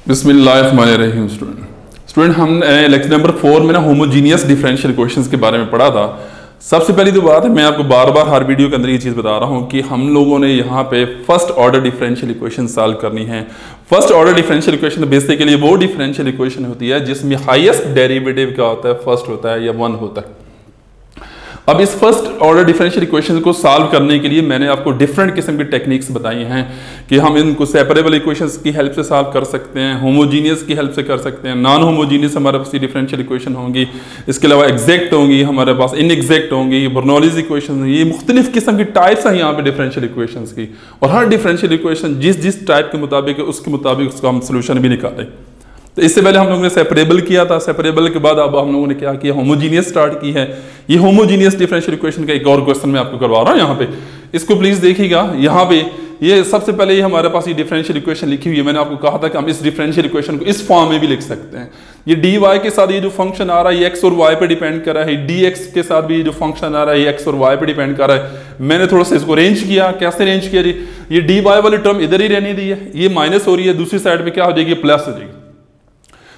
बिस्मिल्लाहिर्रहमानिर्रहीम। स्टूडेंट हमने lecture number 4 में ना होमोजीनियस डिफरेंशियल इक्वेशंस के बारे में पढ़ा था। सबसे पहली तो बात है, मैं आपको बार बार हर वीडियो के अंदर ये चीज़ बता रहा हूँ कि हम लोगों ने यहाँ पे first order differential equation solve करनी है। First order differential equation basically वो डिफरेंशियल इक्वेशन होती है जिसमें हाईएस्ट डेरिवेटिव क्या होता है, फर्स्ट होता है या 1 होता है। अब इस फर्स्ट ऑर्डर डिफरेंशियल इक्वेशन को सॉल्व करने के लिए मैंने आपको डिफरेंट किस्म की टेक्निक्स बताई हैं कि हम इनको सेपरेबल इक्वेशंस की हेल्प से सॉल्व कर सकते हैं, होमोजीनियस की हेल्प से कर सकते हैं, नॉन होमोजीनियस हमारे पास डिफरेंशियल इक्वेशन होंगी, इसके अलावा एग्जैक्ट होंगी, हमारे पास इनएग्जैक्ट होंगी, बर्नौलीज इक्वेशन, ये मुख्तलिफ किस्म की टाइप्स हैं यहाँ पे डिफरेंशियल इक्वेशंस की। और हर डिफरेंशियल इक्वेशन जिस टाइप के मुताबिक है उसके मुताबिक उसका हम सोल्यूशन भी निकालें। तो इससे पहले हम लोगों ने सेपरेबल किया था, सेपरेबल के बाद अब हम लोगों ने क्या किया, होमोजीनियस स्टार्ट की है। ये होमोजीनियस डिफरेंशियल इक्वेशन का एक और क्वेश्चन मैं आपको करवा रहा हूँ यहाँ पे, इसको प्लीज देखिएगा। यहाँ पे ये सबसे पहले हमारे पास ये डिफरेंशियल इक्वेशन लिखी हुई है। मैंने आपको कहा था कि हम इस डिफरेंशियल इक्वेशन को इस फॉर्म में भी लिख सकते हैं। ये डी वाई के साथ ये जो फंक्शन आ रहा है ये एक्स और वाई पे डिपेंड कर रहा है, डी एक्स के साथ भी ये जो फंक्शन आ रहा है ये एक्स और वाई पे डिपेंड कर रहा है। मैंने थोड़ा सा इसको रेंज किया। कैसे रेंज किया जी, ये डी वाई वाली टर्म इधर ही रहने दी है, ये माइनस हो रही है, दूसरी साइड में क्या हो जाएगी, प्लस हो जाएगी।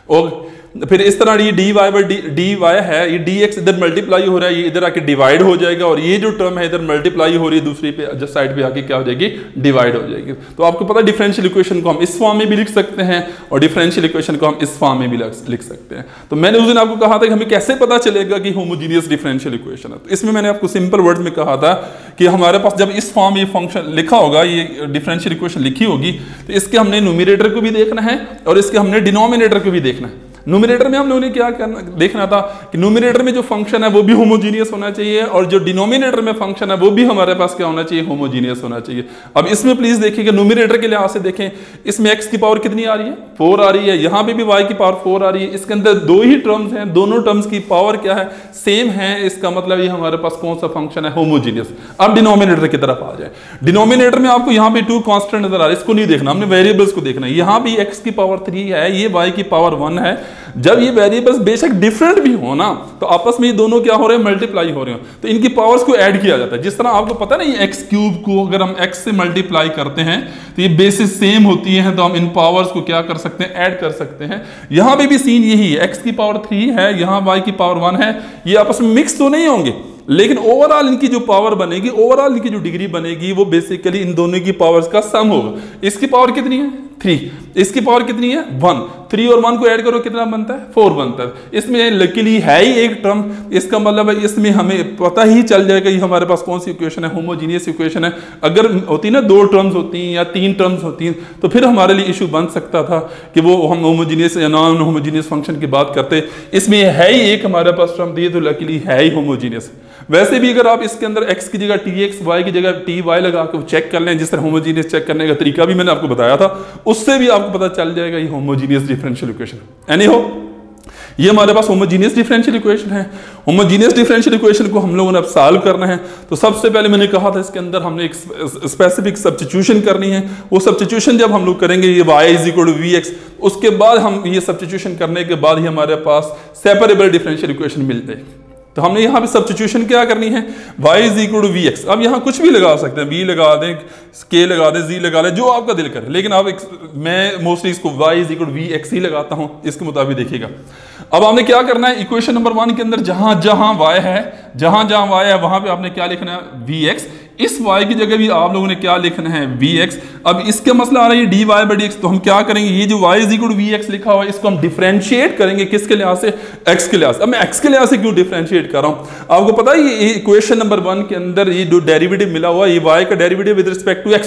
और फिर इस तरह ये d y by d y है, ये डी एक्स इधर मल्टीप्लाई हो रहा है, ये इधर आके डिवाइड हो जाएगा, और ये जो टर्म है इधर मल्टीप्लाई हो रही है दूसरी पे जो साइड पे आके क्या हो जाएगी, डिवाइड हो जाएगी। तो आपको पता है डिफरेंशियल इक्वेशन को हम इस फॉर्म में भी लिख सकते हैं और डिफरेंशियल इक्वेशन को हम इस फॉर्म में भी लिख सकते हैं। तो मैंने उस दिन आपको कहा था कि हमें कैसे पता चलेगा कि होमोजीनियस डिफरेंशियल इक्वेशन है। तो इसमें मैंने आपको सिंपल वर्ड में कहा था कि हमारे पास जब इस फॉर्म में ये फंक्शन लिखा होगा, ये डिफरेंशियल इक्वेशन लिखी होगी, तो इसके हमने न्यूमरेटर को भी देखना है और इसके हमने डिनोमिनेटर को भी देखना है। न्यूमरेटर में हम लोगों ने क्या करना देखना था कि न्यूमरेटर में जो फंक्शन है वो भी होमोजीनियस होना चाहिए और जो डिनोमिनेटर में फंक्शन है वो भी हमारे पास क्या होना चाहिए, होमोजीनियस होना चाहिए। अब इसमें प्लीज देखिएगा, न्यूमरेटर के लिहाज से देखें, इसमें x की पावर कितनी आ रही है, 4 आ रही है, यहाँ पे भी y की पावर 4 आ रही है। इसके अंदर दो ही टर्म्स हैं, दोनों टर्म्स की पावर क्या है, सेम है। इसका मतलब ये हमारे पास कौन सा फंक्शन है, होमोजीनियस। अब डिनोमिनेटर की तरफ आ जाए। डिनोमिनेटर में आपको यहाँ पे 2 कांस्टेंट नजर आ रहा है, इसको नहीं देखना, हमने वेरिएबल्स को देखना है। यहाँ भी x की पावर 3 है, ये y की पावर 1 है। जब ये वेरिएबल्स बेशक डिफरेंट भी हो ना, तो आपस में ये दोनों क्या हो रहे हैं, मल्टीप्लाई हो रहे हो, तो इनकी पावर्स को ऐड किया जाता है। जिस तरह आपको पता है ना, ये एक्स क्यूब को अगर हम एक्स से मल्टीप्लाई करते हैं तो ये बेसिस सेम होती है, तो हम इन पावर्स को क्या कर सकते हैं, ऐड कर सकते हैं। यहां पे भी सीन यही है, एक्स की पावर 3 है, यहां वाई की पावर 1 है। ये आपस में मिक्स तो नहीं होंगे, लेकिन ओवरऑल इनकी जो पावर बनेगी, ओवरऑल इनकी जो डिग्री बनेगी, वो बेसिकली इन दोनों की पावर्स का सम होगा। इसकी पावर कितनी है, 3, इसकी पावर कितनी है, 1। 3 और 1 को ऐड करो कितना बनता है, 4 बनता है। इसमें लकीली है ही एक टर्म, इसका मतलब है इसमें हमें पता ही चल जाएगा ये हमारे पास कौन सी इक्वेशन है, होमोजीनियस इक्वेशन है। अगर होती ना 2 टर्म्स होती या 3 टर्म्स होती तो फिर हमारे लिए इशू बन सकता था कि वो हम होमोजीनियस या नॉन होमोजीनियस फंक्शन की बात करते। इसमें है ही एक हमारे पास टर्म दी, तो लकीली है ही होमोजीनियस। वैसे भी अगर आप इसके अंदर x की जगह tx, y की जगह ty लगा के चेक कर लें, जिस तरह होमोजीनियस चेक करने का तरीका भी मैंने आपको बताया था, उससे भी आपको पता चल जाएगा ये होमोजीनियस डिफरेंशियल इक्वेशन। एनी हो, ये हमारे पास होमोजीनियस डिफरेंशियल इक्वेशन है। होमोजीनियस डिफरेंशियल इक्वेशन को हम लोगों ने अब सॉल्व करना है। तो सबसे पहले मैंने कहा था इसके अंदर हमने एक स्पेसिफिक सब्स्टिट्यूशन करनी है। वो सब्स्टिट्यूशन जब हम लोग करेंगे, ये y = vx, उसके बाद हम ये सब्स्टिट्यूशन करने के बाद ही हमारे पास सेपरेबल डिफरेंशियल इक्वेशन मिल जाएगी। तो हमने यहाँ पे सब्स्टिट्यूशन क्या करनी है, y = vx। अब यहाँ कुछ भी लगा सकते हैं, b लगा दें, k लगा दें, z लगा लें, जो आपका दिल करे, लेकिन आप मैं मोस्टली इसको y = vx ही लगाता हूँ, इसके मुताबिक देखिएगा। अब आपने क्या करना है, इक्वेशन नंबर 1 के अंदर जहां जहां y है वहां पे आपने क्या लिखना है, vx। इस y की जगह भी आप लोगों ने क्या लिखना है, vx। अब इसका मसला आ रहा है dy/dx, तो हम क्या करेंगे, ये जो y = vx लिखा हुआ है इसको हम डिफरेंशिएट करेंगे, किसके लिहाज से, x के लिहाज से। अब मैं x के लिहाज से क्यों डिफरेंशिएट कर रहा हूं, आपको पता है ये इक्वेशन नंबर 1 के अंदर ये जो डेरिवेटिव मिला हुआ है, ये y का derivative with respect to x,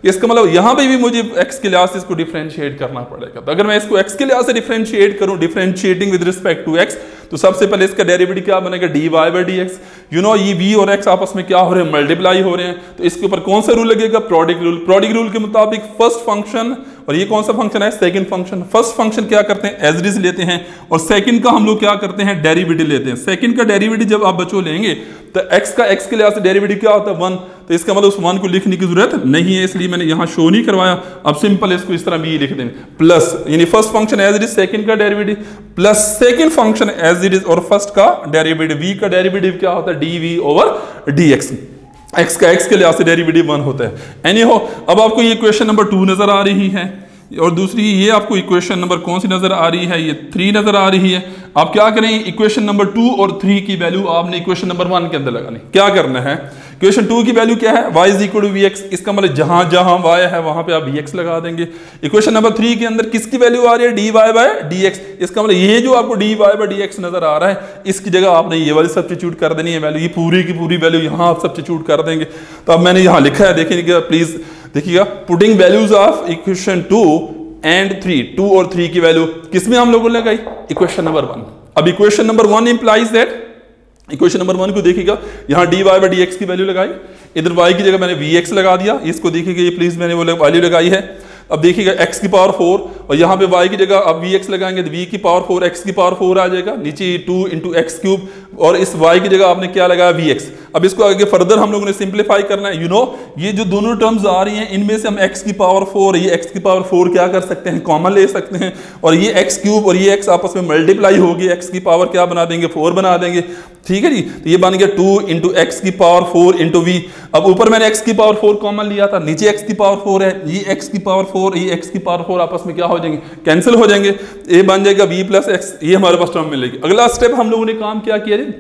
इसका मतलब यहां पे भी मुझे x के लिहाज से इसको डिफरेंशिएट करना पड़ेगा। तो अगर मैं इसको x के लिहाज से डिफरेंशिएट करूं, differentiating with respect to x, तो सबसे पहले इसका डेरिवेटिव क्या बनेगा, dy/dx। यू नो ये v और x आपस में क्या हो रहे हैं, मल्टीप्लाई हो रहे हैं। तो इसके ऊपर कौन सा रूल लगेगा, प्रोडक्ट रूल। प्रोडक्ट रूल के मुताबिक फर्स्ट फंक्शन, और ये कौन सा फंक्शन है, सेकंड फंक्शन। फर्स्ट फंक्शन क्या करते हैं, एज इट इज लेते हैं, और सेकंड का हम लोग क्या करते हैं, डेरिवेटिव लेते हैं। सेकंड का डेरिवेटिव जब आप बच्चों लेंगे तो x का x के लिहाज से डेरिवेटिव क्या होता है, 1। तो इसका मतलब उस 1 को लिखने की जरूरत नहीं है, इसलिए मैंने यहाँ शो नहीं करवाया। अब सिंपल इसको इस तरह भी लिख दें, प्लस यानी first function as it is, second का derivative plus second function as it is, और फर्स्ट का डेरिवेटिव। v का डेरिवेटिव क्या होता है, dv/dx। x का x के लिहाज से डेरिवेटिव 1 होता है। एनी हो, अब आपको ये क्वेश्चन नंबर 2 नजर आ रही है। और दूसरी ये आपको इक्वेशन नंबर कौन सी नजर आ रही है, ये 3 नजर आ रही है। आप क्या करें, इक्वेशन नंबर 2 और 3 की वैल्यू आपने इक्वेशन नंबर 1 के अंदर लगानी। क्या करना है, इक्वेशन 2 की वैल्यू क्या है, y is equal to v x, इसका मतलब जहां जहां y है वहां पे आप vx लगा देंगे। इक्वेशन नंबर 3 के अंदर किसकी वैल्यू आ रही है, dy बाय dx, इसका मतलब ये जो आपको dy बाय dx नजर आ रहा है इसकी जगह आपने ये वाली सब्स्टिट्यूट कर देनी है वैल्यू, ये पूरी की पूरी वैल्यू यहां आप सब्स्टिट्यूट कर देंगे। तो अब मैंने यहां लिखा है, देखिएगा प्लीज, देखिएगा putting values of equation 2 and 3, 2 और 3 की वैल्यू किसमें हम लोगों ने लगाई, इक्वेशन नंबर 1। अब equation number 1 implies that, equation number 1 को देखिएगा, यहां dy बाय dx की वैल्यू लगाई, इधर y की जगह मैंने vx लगा दिया, इसको देखिएगा ये प्लीज मैंने वो वैल्यू लगाई है। अब देखिएगा x की पावर 4 और यहाँ पे y की जगह अब vx लगाएंगे तो v की पावर 4 x की पावर 4 आ जाएगा, नीचे 2 इंटू एक्स क्यूब और इस y की जगह आपने क्या लगाया vx। अब इसको आगे फर्दर हम लोगों ने सिंप्लीफाई करना है। ये जो दोनों टर्म्स आ रही हैं इनमें से हम x की पावर 4 ये x की पावर 4 क्या कर सकते हैं, कॉमन ले सकते हैं और ये एक्स क्यूब और ये x आपस में मल्टीप्लाई होगी, x की पावर क्या बना देंगे, 4 बना देंगे। ठीक है जी, तो ये बन गया 2 इंटू एक्स की पावर 4 इंटू वी। अब ऊपर मैंने x की पावर 4 कॉमन लिया था, नीचे x की पावर 4 है, ये x की पावर 4 ये x की पावर 4 आपस में क्या हो जाएंगे, कैंसिल हो जाएंगे, ये बन जाएगा v प्लस एक्स, ये हमारे पास टर्म मिलेगी। अगला स्टेप हम लोगों ने काम क्या किया जी,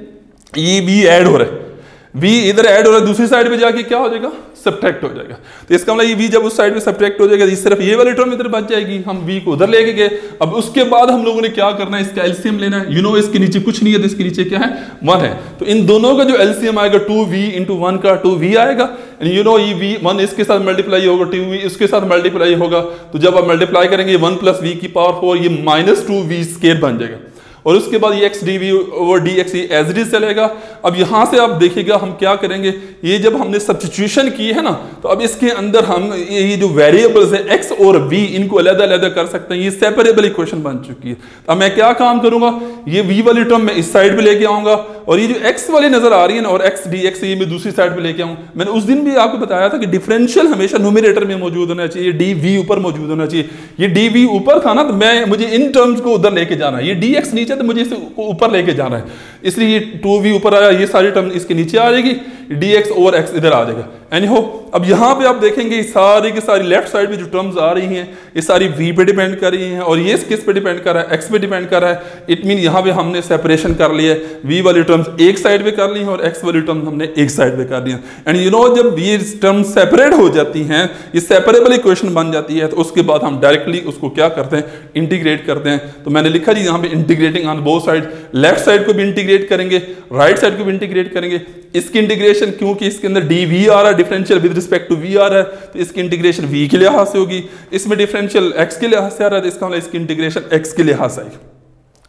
ये v ऐड हो रहा है, v इधर ऐड हो रहा है, दूसरी साइड पे जाके क्या हो जाएगा, सब्ट्रैक्ट हो जाएगा। तो इसका मतलब ये v जब उस साइड पे सब्ट्रैक्ट हो जाएगा तो सिर्फ ये वाली टर्म इधर बच जाएगी, हम v को उधर लेके गए। अब उसके बाद हम लोगों ने क्या करना है, इसका एलसीएम लेना है। इसके नीचे कुछ नहीं है तो इसके नीचे क्या है, 1 है, तो इन दोनों का जो एलसीएम आएगा 2v इंटू 1 का 2v आएगा। ये v 1 इसके साथ मल्टीप्लाई होगा, 2v इसके साथ मल्टीप्लाई होगा, तो जब आप मल्टीप्लाई करेंगे 1 प्लस v की पावर 4 ये माइनस 2v स्क्वायर बन जाएगा और उसके बाद ये x dv ओवर dx ये एज इट इज चलेगा। अब यहाँ से आप देखिएगा हम क्या करेंगे, ये जब हमने सब्स्टिट्यूशन की है ना तो अब इसके अंदर हम ये जो वेरिएबल्स है x और v इनको अलग-अलग कर सकते हैं, ये सेपरेबल इक्वेशन बन चुकी है। अब मैं क्या काम करूंगा, ये v वाली टर्म मैं इस साइड पे लेके आऊंगा और ये जो x वाली नजर आ रही है ना और x dx ये मैं दूसरी साइड पे लेके आऊँ। मैंने उस दिन भी आपको बताया था कि डिफरेंशियल हमेशा न्यूमरेटर में मौजूद होना चाहिए, dv ऊपर मौजूद होना चाहिए। ये dv ऊपर था ना तो मुझे इन टर्म्स को उधर लेके जाना है, ये dx नीचे तो मुझे इसे ऊपर लेके जाना है, इसलिए ये 2v ऊपर आया, ये सारी टर्म इसके नीचे आ जाएगी, dx ओवर x इधर आ जाएगा। एनीहो अब यहाँ पे आप देखेंगे सारी की सारी लेफ्ट साइड में जो टर्म्स आ रही हैं ये सारी v पे डिपेंड कर रही हैं और ये किस पे डिपेंड कर रहा है, x पे डिपेंड कर रहा है। इट मीन यहाँ पे हमने सेपरेशन कर लिया है, v वाली टर्म्स एक साइड पे कर ली हैं और x वाली टर्म्स हमने एक साइड पे कर दी हैं। एंड जब ये टर्म्स सेपरेट हो जाती हैं, ये सेपरेबल इक्वेशन बन जाती है, तो उसके बाद हम डायरेक्टली उसको क्या करते हैं, इंटीग्रेट करते हैं। तो मैंने लिखा जी यहाँ पे integrating on both side, left side को भी इंटीग्रेट करेंगे, राइट साइड को भी इंटीग्रेट करेंगे। इसकी इंटीग्रेशन क्योंकि इसके अंदर dv आ रहा है, differential with respect to v आ रहा है, तो इसकी इंटीग्रेशन v के लिहाज से होगी, इसमें डिफरेंशियल x के लिहाज से आ रहा है तो इसका मतलब इसकी इंटीग्रेशन x के लिहाज से आएगी।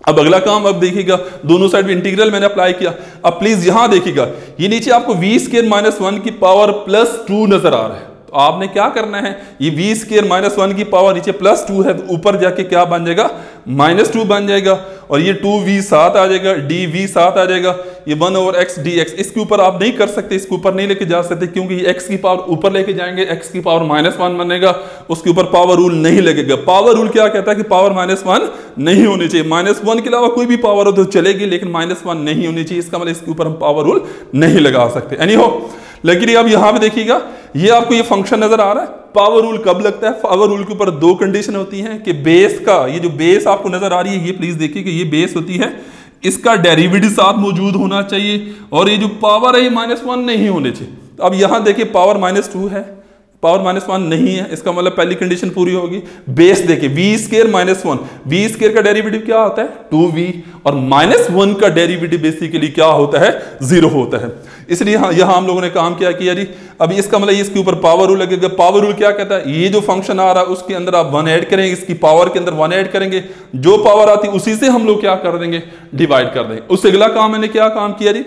अब अगला काम अब देखिएगा, दोनों साइड में इंटीग्रल मैंने अप्लाई किया। अब प्लीज यहां देखिएगा, ये नीचे आपको v स्क्वायर माइनस 1 की पावर प्लस 2 नजर आ रहा है, तो आपने क्या करना है, ये v स्क्वायर माइनस 1 की पावर नीचे प्लस 2 है तो ऊपर जाके क्या बन जाएगा, माइनस 2 बन जाएगा और ये 2v साथ आ जाएगा, dv साथ आ जाएगा, ये 1 ओवर x dx। इसके ऊपर आप नहीं कर सकते, इसके ऊपर नहीं लेके जा सकते क्योंकि ये x की पावर ऊपर लेके जाएंगे, x की पावर माइनस 1 बनेगा, उसके ऊपर पावर रूल नहीं लगेगा। पावर रूल क्या कहता है कि पावर माइनस 1 नहीं होनी चाहिए, माइनस 1 के अलावा कोई भी पावर हो तो चलेगी लेकिन माइनस 1 नहीं होनी चाहिए, इसका मतलब इसके ऊपर हम पावर रूल नहीं लगा सकते। एनीहो लेकिन अब यहां पे देखिएगा, ये आपको ये फंक्शन नजर आ रहा है, पावर रूल कब लगता है, पावर रूल के ऊपर 2 कंडीशन होती हैं कि बेस का, ये जो बेस आपको नजर आ रही है ये प्लीज देखिए कि ये बेस होती है, इसका डेरिवेटिव साथ मौजूद होना चाहिए और ये जो पावर है ये -1 नहीं होने चाहिए। तो अब यहां देखिए पावर -2 है, पावर -1 नहीं है, इसका मतलब पहली कंडीशन पूरी होगी। बेस देखिए v स्क्वायर -1, v स्क्वायर का डेरिवेटिव क्या होता है 2v और -1 का डेरिवेटिव बेसिकली क्या होता है 0 होता है। इसलिए यहाँ हम लोगों ने काम क्या किया जी, अभी इसका मतलब इसके ऊपर पावर रूल लगेगा। पावर रूल क्या कहता है, ये जो फंक्शन आ रहा है उसके अंदर आप 1 ऐड करेंगे, इसकी पावर के अंदर 1 ऐड करेंगे, जो पावर आती है उसी से हम लोग क्या कर देंगे, डिवाइड कर देंगे। उससे अगला काम मैंने क्या काम किया जी,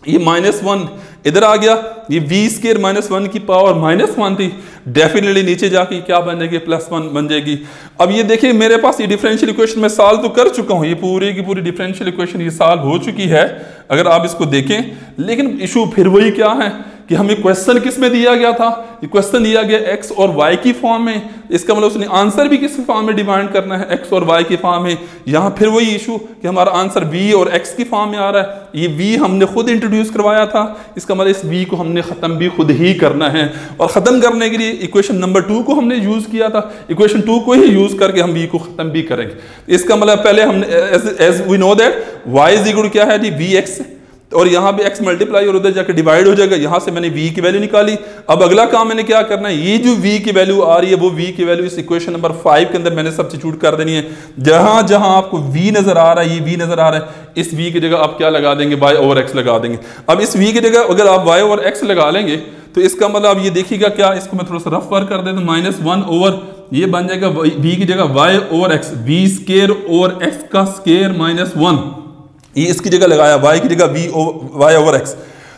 ये -1 इधर आ गया, ये v स्क्वायर -1 की पावर -1 थी, डेफिनेटली नीचे जाके क्या बन जाएगी +1 बन जाएगी। अब ये देखिए मेरे पास ये डिफरेंशियल इक्वेशन मैं सॉल्व तो कर चुका हूँ, ये पूरी की पूरी डिफरेंशियल इक्वेशन ये सॉल्व हो चुकी है अगर आप इसको देखें, लेकिन इशू फिर वही क्या है कि हमें क्वेश्चन किस में दिया गया था, क्वेश्चन दिया गया एक्स और वाई की फॉर्म में, इसका मतलब उसने आंसर भी किस फॉर्म में डिमांड करना है, एक्स और वाई की फॉर्म में। यहाँ फिर वही इशू कि हमारा आंसर वी और एक्स की फॉर्म में आ रहा है। ये वी हमने खुद इंट्रोड्यूस करवाया था, इसका मतलब इस वी को हमने खत्म भी खुद ही करना है, और खत्म करने के लिए इक्वेशन नंबर 2 को हमने यूज किया था, इक्वेशन 2 को ही यूज करके हम वी को खत्म भी करेंगे। इसका मतलब पहले हमने as we know that y is equal क्या है जी वी एक्स, और यहाँ पे x मल्टीप्लाई और उधर जाकर डिवाइड हो जाएगा, यहाँ से मैंने v की वैल्यू निकाली। अब अगला काम मैंने क्या करना है, ये जो v की वैल्यू आ रही है वो v की वैल्यू इस इक्वेशन नंबर 5 के अंदर मैंने सब्स्टिट्यूट कर देनी है। जहां जहां आपको v नजर आ रहा है, ये v नजर आ रहा है, इस v की जगह आप क्या लगा देंगे, y ओवर x लगा देंगे। अब इस v की जगह अगर आप y ओवर x लगा लेंगे तो इसका मतलब आप ये देखिएगा क्या, इसको मैं थोड़ा सा रफ वर्क कर देता हूँ, -1 ओवर ये बन जाएगा v की जगह y over x, v square over x का स्क्वायर -1, ये इसकी जगह लगाया, y की जगह y ओवर x।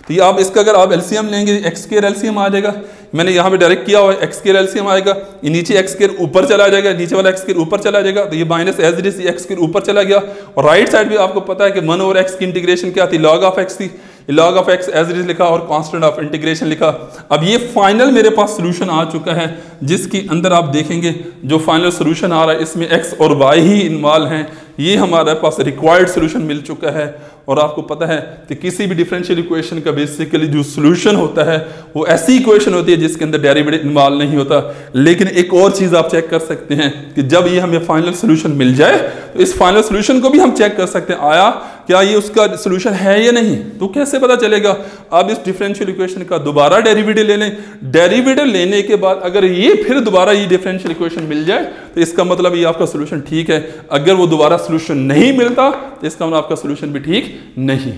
तो ये आप इसका अगर आप एलसीएम लेंगे, x स्क्वायर एलसीएम आ जाएगा, मैंने यहाँ पे डायरेक्ट किया हुआ है, x स्क्वायर एलसीएम आएगा, ये नीचे x स्क्वायर ऊपर चला जाएगा, नीचे वाला x स्क्वायर ऊपर चला जाएगा, तो ये minus as it is x square ऊपर चला गया। और राइट साइड भी आपको पता है कि 1 ओवर x की इंटीग्रेशन क्या थी, log ऑफ x थी, log of x as it is लिखा और कांस्टेंट ऑफ इंटीग्रेशन लिखा। अब ये फाइनल मेरे पास सोल्यूशन आ चुका है, जिसके अंदर आप देखेंगे जो फाइनल सोल्यूशन आ रहा है इसमें x और y ही इन्वॉल्व हैं। ये हमारे पास रिक्वायर्ड सोल्यूशन मिल चुका है। और आपको पता है कि किसी भी डिफरेंशियल इक्वेशन का बेसिकली जो सोल्यूशन होता है वो ऐसी इक्वेशन होती है जिसके अंदर डेरिवेटिव इन्वॉल्व नहीं होता। लेकिन एक और चीज़ आप चेक कर सकते हैं कि जब ये हमें फाइनल सोल्यूशन मिल जाए तो इस फाइनल सोल्यूशन को भी हम चेक कर सकते हैं, आया क्या ये उसका सोल्यूशन है या नहीं। तो कैसे पता चलेगा, आप इस डिफरेंशियल इक्वेशन का दोबारा डेरिवेटिव ले लें, डेरिवेटिव लेने के बाद अगर ये फिर दोबारा ये डिफरेंशियल इक्वेशन मिल जाए तो इसका मतलब ये आपका सोल्यूशन ठीक है। अगर वो दोबारा सोल्यूशन नहीं मिलता तो इसका मतलब आपका सोल्यूशन भी ठीक नहीं।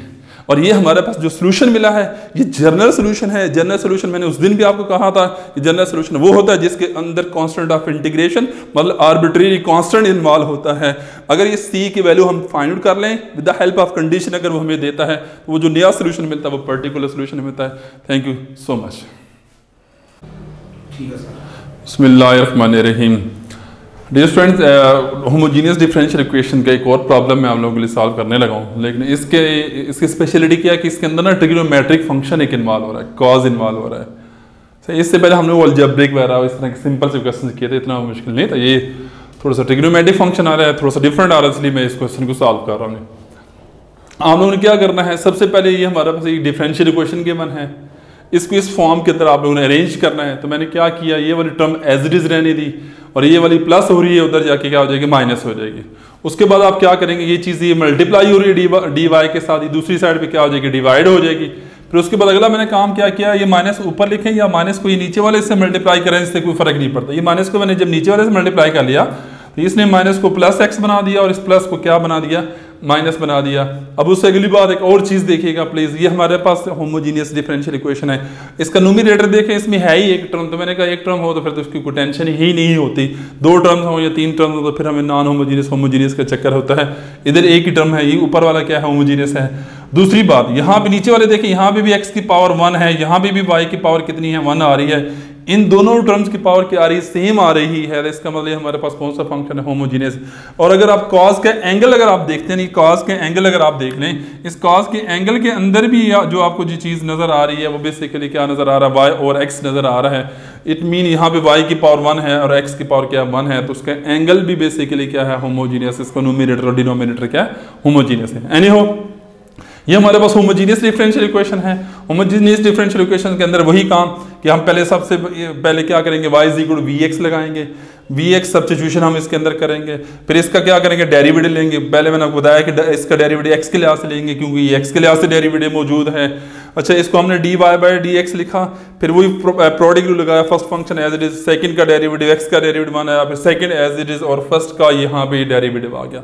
और ये हमारे पास जो सोल्यूशन मिला है ये जनरल सोल्यूशन है। जनरल सोल्यूशन मैंने उस दिन भी आपको कहा था कि जनरल सोल्यूशन वो होता है जिसके अंदर कांस्टेंट ऑफ इंटीग्रेशन मतलब आर्बिट्रेरी कांस्टेंट इन्वॉल्व होता है। अगर ये c की वैल्यू हम फाइंड आउट कर लें with the help of condition, अगर वो हमें देता है तो वो जो नया सोल्यूशन मिलता है वो पर्टिकुलर सोल्यूशन मिलता है। Thank you so much. बिस्मिल्लाहिर्रहमानिर्रहीम। Dear students, homogeneous differential equation का एक और प्रॉब्लम मैं आप लोगों के लिए सॉल्व करने लगा हूँ, लेकिन इसकी स्पेशलिटी क्या है कि इसके अंदर ना ट्रिग्नोमेट्रिक फंक्शन एक इन्वॉल्व हो रहा है, कॉज इन्वॉल्व हो रहा है। तो इससे पहले हमने वो अलजेब्रिक वगैरह इस तरह के सिंपल से क्वेश्चन किए थे, इतना मुश्किल नहीं था। ये थोड़ा सा ट्रिग्नोमेट्रिक फंक्शन आ रहा है, थोड़ा सा डिफरेंट आ रहा है, इसलिए मैं इस क्वेश्चन को सॉल्व कर रहा हूँ। आप लोगों ने क्या करना है, सबसे पहले ये हमारे पास एक डिफरेंशियल इक्वेशन गिवन है, इसको इस फॉर्म के अंदर आप लोगों ने अरेंज करना है। तो मैंने क्या किया, ये वाली टर्म एज इट इज रहने दी और ये वाली प्लस हो रही है, उधर जाके क्या हो जाएगी, माइनस हो जाएगी। उसके बाद आप क्या करेंगे, ये चीज़ ये मल्टीप्लाई हो रही है डी वाई के साथ, ये दूसरी साइड पे क्या हो जाएगी, डिवाइड हो जाएगी। फिर उसके बाद अगला मैंने काम क्या किया, ये माइनस ऊपर लिखें या माइनस को ये नीचे वाले से मल्टीप्लाई करें, इससे कोई फर्क नहीं पड़ता। ये माइनस को मैंने जब नीचे वाले से मल्टीप्लाई कर लिया तो इसने माइनस को प्लस एक्स बना दिया और इस प्लस को क्या बना दिया, माइनस बना दिया। अब उससे अगली बात एक और चीज़ देखिएगा प्लीज़, ये हमारे पास होमोजीनियस डिफरेंशियल इक्वेशन है, इसका न्यूमरेटर देखें, इसमें है ही एक टर्म। तो मैंने कहा एक टर्म हो तो फिर तो उसकी कोई टेंशन ही नहीं होती, 2 टर्म्स हो या 3 टर्म्स हो तो फिर हमें नॉन होमोजीनियस होमोजीनियस का चक्कर होता है। इधर एक ही टर्म है, ये ऊपर वाला क्या है, होमोजीनियस है। दूसरी बात, यहाँ पे नीचे वाले देखें, यहाँ पे भी x की पावर 1 है, यहाँ पे भी y की पावर कितनी है, 1 आ रही है। इन दोनों टर्म्स की पावर क्या आ रही है, सेम आ रही है। इसका मतलब हमारे पास कौन सा फंक्शन है, होमोजीनियस। और अगर आप कॉस के एंगल अगर आप देखते हैं, कॉस के एंगल अगर आप देख लें, इस कॉस के एंगल के अंदर भी जो आपको जो चीज़ नज़र आ रही है वो बेसिकली क्या नज़र आ रहा है, y और x नज़र आ रहा है। इट मीन यहाँ पे y की पावर 1 है और x की पावर क्या 1 है, तो उसका एंगल भी बेसिकली क्या है, होमोजीनियस। इसका न्यूमरेटर और डिनोमिनेटर क्या है, होमोजीनियस है। एनीहो, ये हमारे पास होमोजीनियस डिफरेंशियल इक्वेशन है। होमोजीनियस डिफरेंशियल इक्वेशन के अंदर वही काम कि हम पहले सबसे पहले क्या करेंगे, y is equal to vx लगाएंगे, vx सब्स्टिट्यूशन हम इसके अंदर करेंगे। फिर इसका क्या करेंगे, डेरिवेटिव लेंगे। पहले मैंने आपको बताया कि इसका डेरिवेटिव x के लिहाज से लेंगे क्योंकि ये x के लिहाज से डेरिवेटिव मौजूद है। अच्छा, इसको हमने dy बाई dx लिखा, फिर वही प्रोडक्ट लगाया, first function as it is, second का डेरिवेटिव x का डेरिवेटिव आया, फिर सेकंड एज इट इज और फर्स्ट का यहाँ पे डेरिवेटिव आ गया।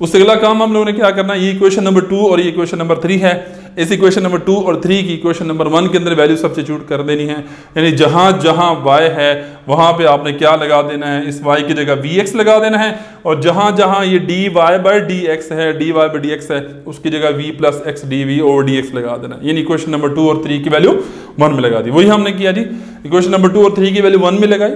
उससे अगला काम हम लोगों ने क्या करना है, ये इक्वेशन नंबर 2 और ये इक्वेशन नंबर 3 है। इस इक्वेशन नंबर 2 और 3 की इक्वेशन नंबर 1 के अंदर वैल्यू सब्स्टिट्यूट कर देनी है। यानी जहां जहां y है वहां पे आपने क्या लगा देना है, इस y की जगह vx लगा देना है, और जहां जहां ये dy बाई dx है, dy बाई dx है, उसकी जगह v plus x dv over dx लगा देना है। यानी इक्वेशन नंबर 2 और 3 की वैल्यू 1 में लगा दी। वही हमने किया जी, इक्वेशन नंबर 2 और 3 की वैल्यू 1 में लगाई।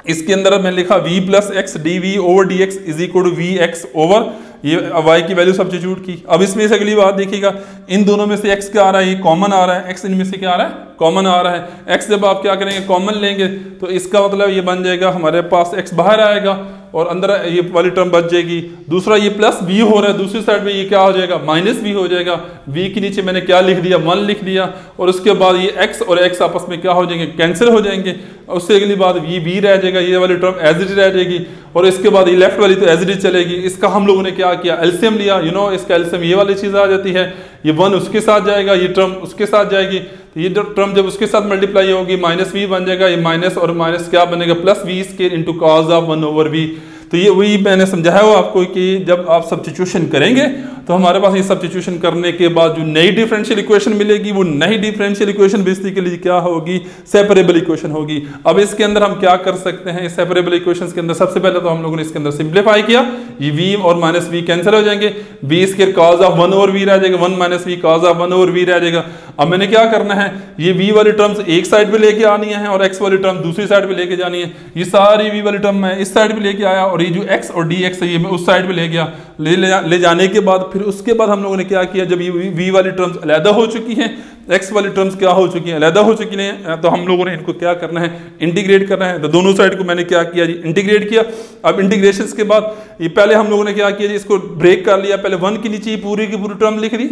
इसके अंदर मैंने लिखा v plus x d v over d x is equal to v x over ये y की वैल्यू सब्स्टिट्यूट की। अब इसमें से अगली बात देखिएगा, इन दोनों में से x क्या आ रहा है, ये कॉमन आ रहा है, x इनमें से क्या आ रहा है, कॉमन आ रहा है। x जब आप क्या करेंगे, कॉमन लेंगे, तो इसका मतलब ये बन जाएगा हमारे पास x बाहर आएगा और अंदर ये वाली टर्म बच जाएगी। दूसरा ये प्लस v हो रहा है, दूसरी साइड पे ये क्या हो जाएगा, माइनस v हो जाएगा। v के नीचे मैंने क्या लिख दिया, 1 लिख दिया, और उसके बाद ये x और x आपस में क्या हो जाएंगे, कैंसिल हो जाएंगे। उससे अगली बात ये v रह जाएगा, ये वाली टर्म एज इट रह जाएगी, और इसके बाद ये लेफ्ट वाली तो एज इट चलेगी। इसका हम लोगों ने क्या किया, एलसीएम लिया, इसका एलसीएम ये वाली चीज़ आ जाती है, ये 1 उसके साथ जाएगा, ये टर्म उसके साथ जाएगी, तो ये टर्म जब उसके साथ मल्टीप्लाई होगी माइनस v बन जाएगा, ये माइनस और माइनस क्या बनेगा, plus v square into cos of 1/v। तो ये वही मैंने समझाया हो आपको कि जब आप सब्स्टिट्यूशन करेंगे तो हमारे पास ये सब्स्टिट्यूशन करने के बाद जो नई डिफरेंशियल इक्वेशन मिलेगी, वो नई डिफरेंशियल इक्वेशन बेसिकली क्या होगी, सेपरेबल इक्वेशन होगी। अब इसके अंदर हम क्या कर सकते हैं, सेपरेबल इक्वेशंस के अंदर सबसे पहले तो हम लोगों ने इसके अंदर सिंप्लीफाई किया, ये v और माइनस v कैंसिल हो जाएंगे, v square cos of 1/v रह जाएगा, 1 minus v cos of 1/v रह जाएगा। अब मैंने क्या करना है, ये v वाली टर्म्स एक साइड पे लेके आनी है और x वाली टर्म दूसरी साइड पे लेके जानी है। ये सारी v वाली टर्म मैं इस साइड पे लेके आया और ये जो x और dx है ये मैं उस साइड पे ले गया। ले जाने के बाद फिर उसके बाद हम लोगों ने क्या किया, जब ये v वाली टर्म्स अलहदा हो चुकी हैं, x वाली टर्म्स क्या हो चुकी हैं, अलहदा हो चुकी हैं, तो हम लोगों ने इनको क्या करना है, इंटीग्रेट करना है। तो दोनों साइड को मैंने क्या किया जी, इंटीग्रेट किया। अब इंटीग्रेशन के बाद ये पहले हम लोगों ने क्या किया जी, इसको ब्रेक कर लिया, पहले 1 के नीचे पूरी की पूरी टर्म लिख दी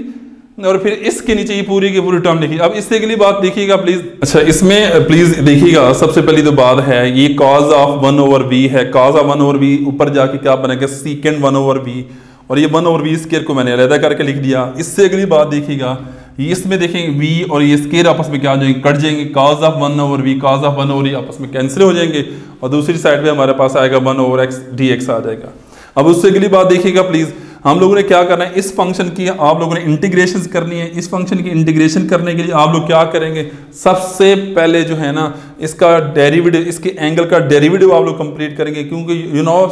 और फिर इसके नीचे ये पूरी की पूरी टर्म लिखी। अब इससे अगली बात देखिएगा प्लीज, अच्छा इसमें प्लीज देखिएगा, सबसे पहली तो बात है ये cos ऑफ 1/v है, cos ऑफ 1/v ऊपर जाके क्या बनेगा, secant 1/v, और ये 1/v स्क्वायर को मैंने अलग करके लिख दिया। इससे अगली बात देखिएगा, इसमें देखेंगे v और ये स्क्वायर आपस में क्या हो जाएंगे, कट जाएंगे, cos of 1/v cos of 1/v आपस में कैंसिल हो जाएंगे, और दूसरी साइड पे हमारे पास आएगा 1/x dx आ जाएगा। अब उससे अगली बात देखिएगा प्लीज, हम लोगों ने क्या करना है, इस फंक्शन की आप लोगों ने इंटीग्रेशन करनी है। इस फंक्शन की इंटीग्रेशन करने के लिए आप लोग क्या करेंगे, सबसे पहले जो है ना इसका डेरिवेटिव, इसके एंगल का डेरिवेटिव आप लोग कंप्लीट करेंगे, क्योंकि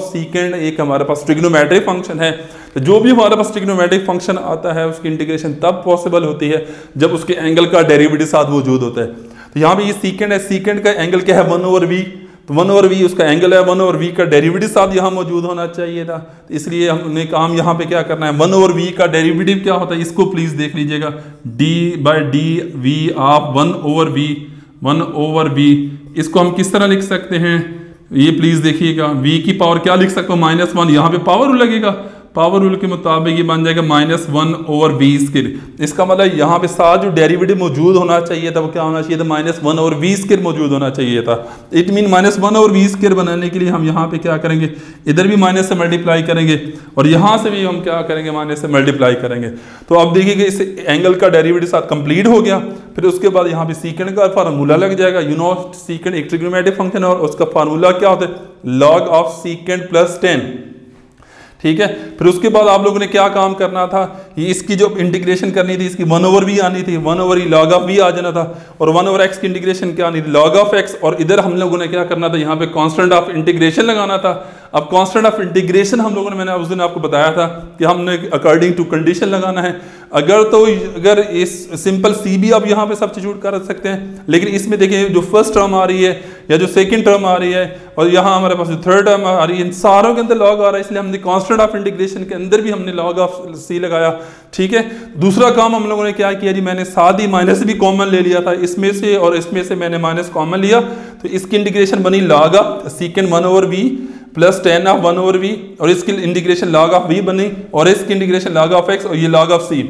सीकेंड एक हमारे पास ट्रिग्नोमेट्रिक फंक्शन है। तो जो भी हमारे पास ट्रिग्नोमेट्रिक फंक्शन आता है उसकी इंटीग्रेशन तब पॉसिबल होती है जब उसके एंगल का डेरिवेटिव साथ मौजूद होता है। तो यहाँ पे ये सीकेंड है, सीकेंड का एंगल क्या है, 1/v, तो 1/v उसका एंगल है, 1/v का डेरिवेटिव साथ यहाँ मौजूद होना चाहिए था। तो इसलिए हमने काम यहाँ पे क्या करना है, 1/v का डेरिवेटिव क्या होता है, इसको प्लीज देख लीजिएगा, d/dv ऑफ 1/v, इसको हम किस तरह लिख सकते हैं, ये प्लीज देखिएगा, v की पावर क्या लिख सकते हो, -1, यहाँ पे पावर रूल लगेगा, पावर रूल के मुताबिक ये बन जाएगा -1/v स्क्वायर। इसका मतलब यहाँ पे साथ जो डेरिवेटिव मौजूद होना चाहिए था वो क्या होना चाहिए था, -1/v स्क्वायर मौजूद होना चाहिए था। इट मीन -1/v स्क्वायर बनाने के लिए हम यहाँ पे क्या करेंगे, इधर भी माइनस से मल्टीप्लाई करेंगे और यहाँ से भी हम क्या करेंगे, माइनस से मल्टीप्लाई करेंगे। तो अब देखिए इस एंगल का डेरिवेटिव साथ कंप्लीट हो गया। फिर उसके बाद यहाँ पे सीकेंड का फार्मूला लग जाएगा, सीकेंड एक ट्रिग्नोमेट्रिक फंक्शन है और उसका फार्मूला क्या होता है, log ऑफ सीकेंड प्लस 10, ठीक है। फिर उसके बाद आप लोगों ने क्या काम करना था, ये इसकी जो इंटीग्रेशन करनी थी, इसकी 1/v आनी थी, 1/e log ऑफ v आ जाना था, और 1/x की इंटीग्रेशन क्या आनी थी, log ऑफ x, और इधर हम लोगों ने क्या करना था, यहाँ पे कांस्टेंट ऑफ इंटीग्रेशन लगाना था। अब कांस्टेंट ऑफ इंटीग्रेशन हम लोगों ने, मैंने उस दिन आपको बताया था कि हमने अकॉर्डिंग टू कंडीशन लगाना है। अगर इस सिंपल सी भी आप यहाँ पे सब्स्टिट्यूट कर सकते हैं, लेकिन इसमें देखिए जो फर्स्ट टर्म आ रही है या जो सेकंड टर्म आ रही है और यहाँ हमारे पास जो थर्ड टर्म आ रही है, इन सारों के अंदर लॉग आ रहा है, इसलिए हमने कांस्टेंट ऑफ इंटीग्रेशन के अंदर भी हमने लॉग ऑफ सी लगाया, ठीक है। दूसरा काम हम लोगों ने क्या किया जी, मैंने साथ ही माइनस भी कॉमन ले लिया था, इसमें से और इसमें से मैंने माइनस कॉमन लिया, तो इसकी इंटीग्रेशन बनी log of सीकेंड 1/v plus 10 of 1/v, और इसकी इंटीग्रेशन log ऑफ v बनी, और इसकी इंटीग्रेशन log ऑफ x, और ये log ऑफ c।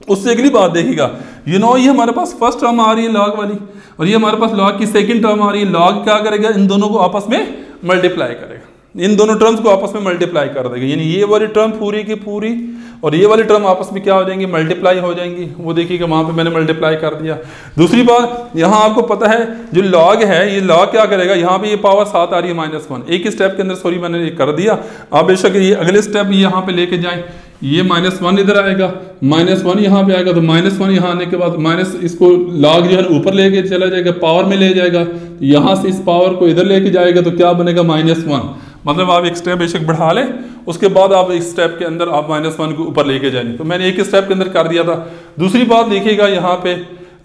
उससे अगली बात देखिएगा, ये हमारे पास फर्स्ट टर्म आ रही है log वाली, और ये हमारे पास log की सेकंड टर्म आ रही है। log क्या करेगा, इन दोनों को आपस में मल्टीप्लाई करेगा, इन दोनों टर्म्स को आपस में मल्टीप्लाई कर देगा, यानी ये वाली टर्म पूरी की पूरी और ये वाली टर्म आपस में क्या हो जाएंगी, मल्टीप्लाई हो जाएंगी। वो देखिएगा वहां पे मैंने मल्टीप्लाई कर दिया। दूसरी बात, यहाँ आपको पता है जो log है, ये log क्या करेगा, यहाँ पे ये पावर 7 आ रही है -1, एक ही स्टेप के अंदर, सॉरी मैंने ये कर दिया। आप बेशक ये अगले स्टेप यहाँ पे लेके जाएं, ये -1 इधर आएगा, -1 यहाँ पे आएगा, तो -1 यहाँ आने के बाद माइनस इसको log जो है ऊपर लेके चला जाएगा, पावर में ले जाएगा, यहाँ से इस पावर को इधर लेके जाएगा, तो क्या बनेगा -1। मतलब आप एक स्टेप बेशक बढ़ा लें, उसके बाद आप इस स्टेप के अंदर आप -1 को ऊपर लेके जाएंगे। तो मैंने एक स्टेप के अंदर कर दिया था। दूसरी बात देखिएगा, यहाँ पे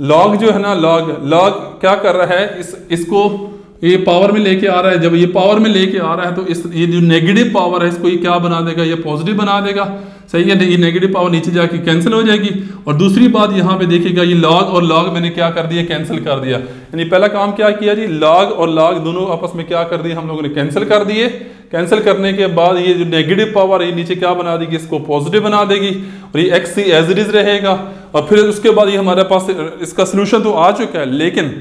log जो है ना, log क्या कर रहा है, इसको ये पावर में लेके आ रहा है, जब ये पावर में लेके आ रहा है तो इस ये जो नेगेटिव पावर है इसको ये क्या बना देगा, ये पॉजिटिव बना देगा, सही है। ये नेगेटिव पावर नीचे जाके कैंसिल हो जाएगी। और दूसरी बात यहाँ पे देखिएगा, ये लॉग और लॉग मैंने क्या कर दिया, कैंसिल कर दिया। यानी पहला काम क्या किया जी, लॉग और लॉग दोनों आपस में क्या कर दिए हम लोगों ने, कैंसिल कर दिए। कैंसिल करने के बाद ये जो नेगेटिव पावर है नीचे क्या बना देगी, इसको पॉजिटिव बना देगी और ये x c as it is रहेगा। और फिर उसके बाद ये हमारे पास इसका सोल्यूशन तो आ चुका है, लेकिन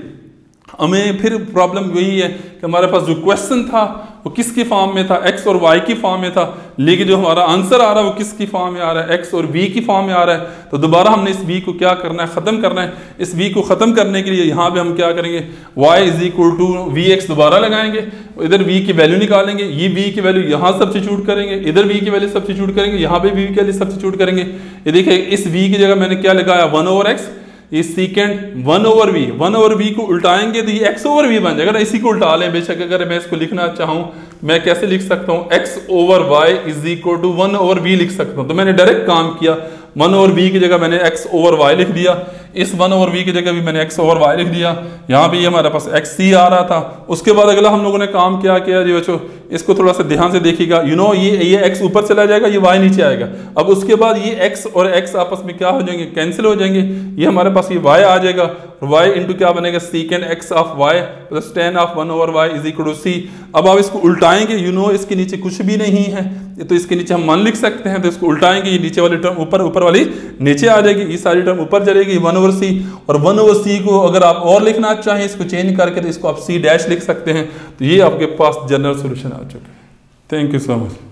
हमें फिर प्रॉब्लम वही है कि हमारे पास जो क्वेश्चन था वो किसकी फॉर्म में था, एक्स और वाई की फॉर्म में था, लेकिन जो हमारा आंसर आ रहा है वो किसकी फॉर्म में आ रहा है, एक्स और वी की फॉर्म में आ रहा है। तो दोबारा हमने इस वी को क्या करना है, ख़त्म करना है। इस वी को ख़त्म करने के लिए यहाँ पे हम क्या करेंगे, y is equal to v x दोबारा लगाएंगे, इधर v की वैल्यू निकालेंगे, ये v की वैल्यू यहाँ सब्स्टिट्यूट करेंगे, इधर v की वैल्यू सब्स्टिट्यूट करेंगे, यहाँ पे v की वैल्यू सब्स्टिट्यूट करेंगे। ये देखिए इस v की जगह मैंने क्या लगाया, 1/x, ये सीकेंड 1/v को उल्टाएंगे तो ये x/v बन जाएगा ना। इसी को उल्टा लें, बेशक अगर मैं इसको लिखना चाहूँ मैं कैसे लिख सकता हूँ, x/y is equal to 1/v लिख सकता हूँ। तो मैंने डायरेक्ट काम किया, 1/v की जगह मैंने x/y लिख दिया, इस 1/v की जगह भी मैंने x/y लिख दिया। यहाँ पे ये हमारे पास xc आ रहा था। उसके बाद अगला हम लोगों ने काम क्या किया जी बच्चों, इसको थोड़ा सा ध्यान से देखिएगा। ये x ऊपर चला जाएगा, ये y नीचे आएगा। अब उसके बाद ये x और x आपस में क्या हो जाएंगे, कैंसिल हो जाएंगे। ये हमारे पास ये y आ जाएगा, y इंटू क्या बनेगा, secant x of y plus tan of 1/y is equal to c। अब आप इसको उल्टाएंगे, इसके नीचे कुछ भी नहीं है तो इसके नीचे हम 1 लिख सकते हैं। तो इसको उल्टाएंगे, ये नीचे वाली टर्म ऊपर वाली नीचे आ जाएगी, ये सारी टर्म ऊपर चलेगी 1/c। और 1/c को अगर आप और लिखना चाहें इसको चेंज करके तो इसको आप c डैश लिख सकते हैं। तो ये आपके पास जनरल सोल्यूशन आ चुका है। Thank you so much.